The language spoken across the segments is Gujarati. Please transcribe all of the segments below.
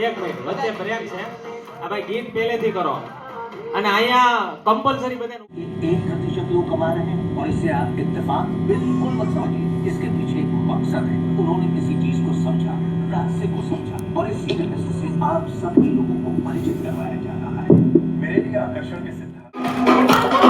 એક મિનિટ વચ્ચે બ્રેક છે આ ભાઈ ગીત પહેલેથી કરો અને અહીંયા कंपलसरी बने 1% लोग कमा रहे हैं और इससे आप इत्तेफाक बिल्कुल मत समझिए इसके पीछे एक मकसद है उन्होंने किसी चीज को समझा रास्ते को समझा और इसी वजह से आप सभी लोगों को परिचित करवाया जा रहा है मेरे लिए आकर्षण के सिद्धांत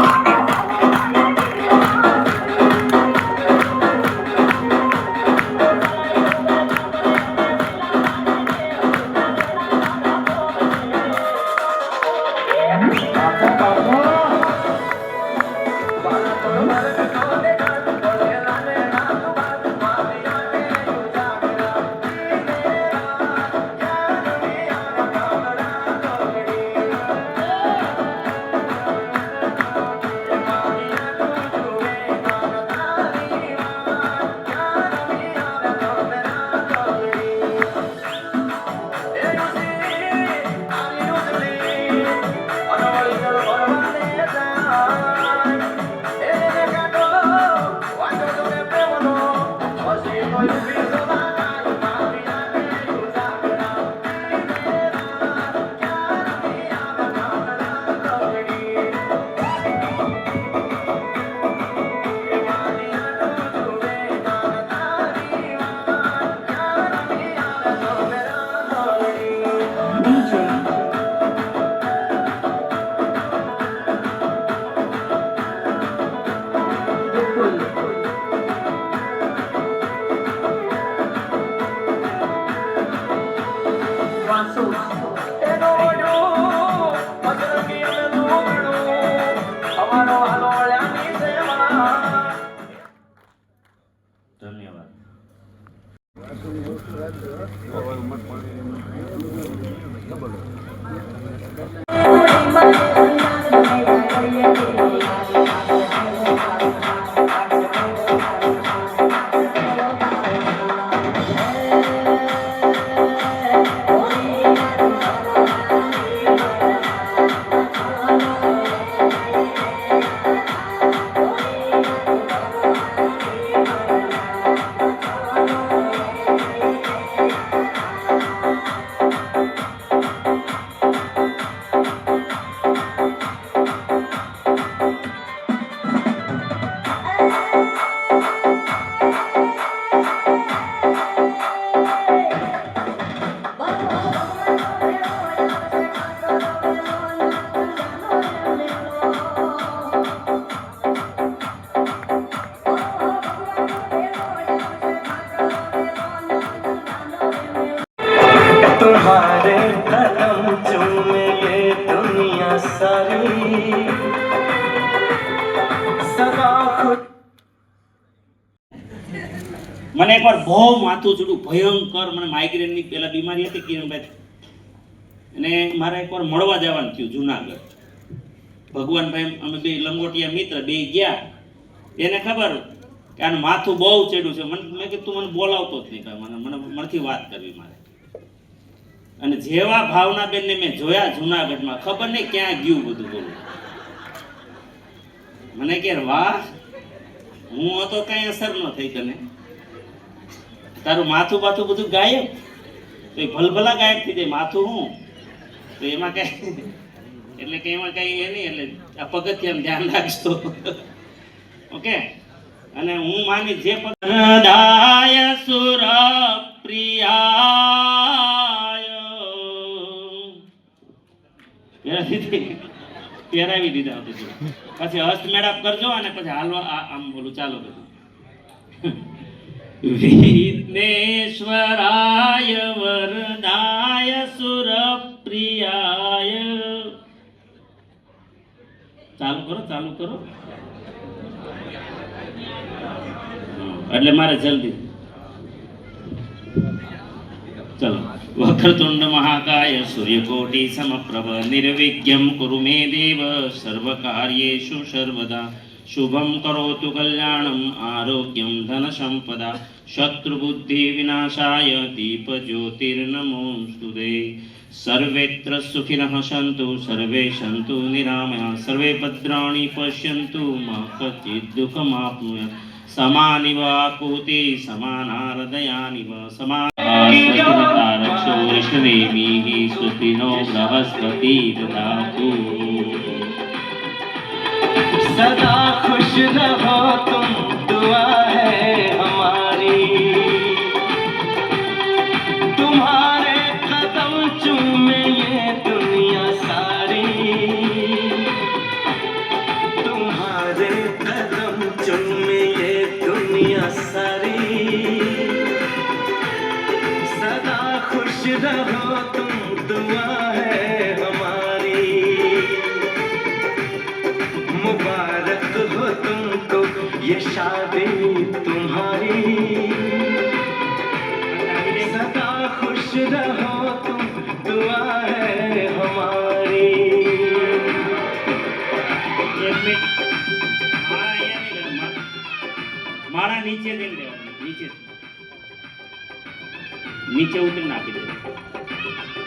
तुम्हारे कदम चूमे ये दुनिया सारी सदा खुद મને એકવાર બહુ માથું ચડ્યું ભયંકર મને માઇગ્રેનની પેલા બીમારી હતી કિરણભાઈ અને મારે એકવાર મળવા જવાનું થયું જુનાગઢ ભગવાનભાઈ અમે બે લંગોટિયા મિત્ર બે ગયા એને ખબર કે આનું માથું બહુ ચડ્યું છે મને મેં કીધું તું મને બોલાવતો જ નહીં મને મનથી વાત કરવી મારે અને જેવા ભાવનાબેનને મેં જોયા જુનાગઢમાં ખબર નહીં ક્યાં ગયું બધું બોલું મને કે વાહ હું હતો કઈ અસર ન થઈ તને તારું માથું બાથું બધું ગાયબ તો એ ભલભલા ગાયબ થઈ જાય માથું હું તો એમાં કઈ એટલે કે એમાં કઈ એ નહીં એટલે આ પગથિયાનું ધ્યાન રાખજો ઓકે અને હું માની જે પદાય પહેરાવી દીધા હતી પછી હસ્તમેળાપ કરજો અને પછી હાલવા આમ બોલું ચાલો બધું વિઘ્નેશ્વરાય વરદાય સુરપ્રિયાય ચાલુ કરો એટલે મારે જલ્દી ચલો વક્રતુંડ મહાકાય સૂર્યકોટિ સમપ્રભ નિર્વિઘ્નમ કુરુ મે દેવ સર્વકાર્યેષુ સર્વદા શુભમ કરોતુ કલ્યાણમ આરોગ્યમ ધન સંપદા શત્રુબુદ્ધિ વિનાશાય દીપ જ્યોતિર્નમોસ્તુતે સર્વેત્ર સુખિનઃ સન્તુ સર્વે સન્તુ નિરામયા સર્વે ભદ્રાણિ પશ્યन्तુ મા કચિદ દુઃખમાપ્નુયાત સમાનિવ આકુતિ સમાનારદયાનિવ સમારક્ષો વિષ્ણુદેવીः સ્વસ્તિનો બૃહસ્પતિર્દધાતુ सदा खुश रहो तुम दुआ है हमारी तुम्हारे कदम चूमे ये दुनिया सारी तुम्हारे कदम चूमे ये दुनिया सारी सदा खुश रहो तुम दुआ है हमारी मुबारक हो तुमको ये शादी तुम्हारी सदा खुश रहो तुम दुआ है हमारी એક મિનિટ મારા અહીંયા નહીં મારા નીચે દઈને દેવાનું નીચે ઉતરી નાખી દેવાનું